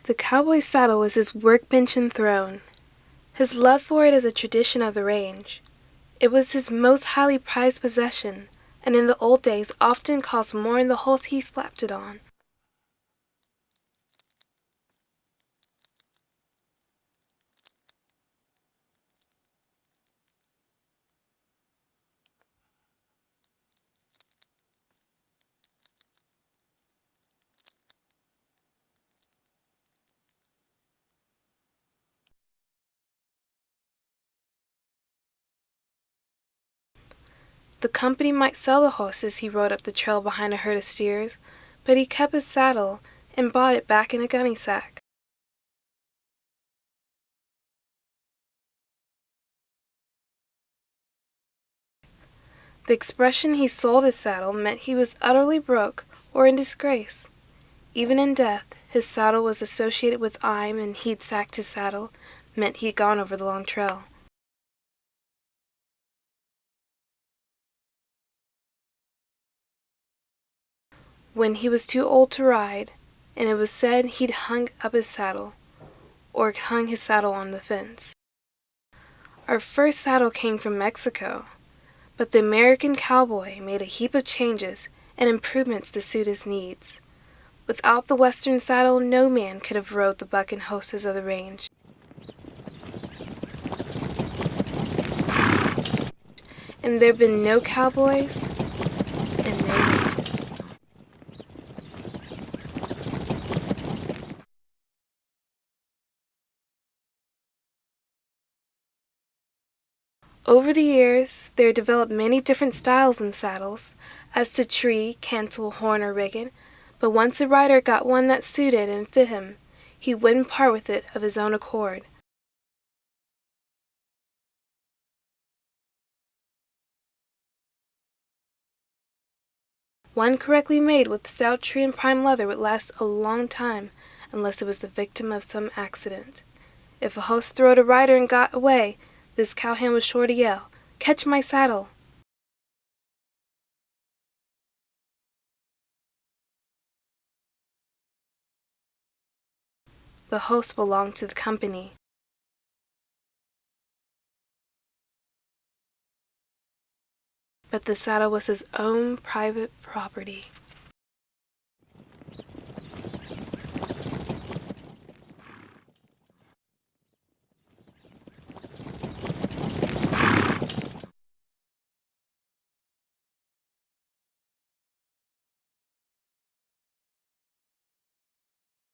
The cowboy's saddle was his workbench and throne, his love for it is a tradition of the range. It was his most highly prized possession, and in the old days often cost more than the horse he slapped it on. The company might sell the horses he rode up the trail behind a herd of steers, but he kept his saddle and bought it back in a gunny sack. The expression he sold his saddle meant he was utterly broke or in disgrace. Even in death, his saddle was associated with Im, and he'd sacked his saddle meant he'd gone over the long trail. When he was too old to ride, and it was said he'd hung up his saddle, or hung his saddle on the fence. Our first saddle came from Mexico, but the American cowboy made a heap of changes and improvements to suit his needs. Without the Western saddle, no man could have rode the bucking horses of the range. And there've been no cowboys and no ranges. Over the years, there developed many different styles in saddles, as to tree, cantle, horn, or rigging, but once a rider got one that suited and fit him, he wouldn't part with it of his own accord. One correctly made with stout tree and prime leather would last a long time, unless it was the victim of some accident. If a horse throwed a rider and got away, this cowhand was sure to yell, "Catch my saddle!" The horse belonged to the company, but the saddle was his own private property.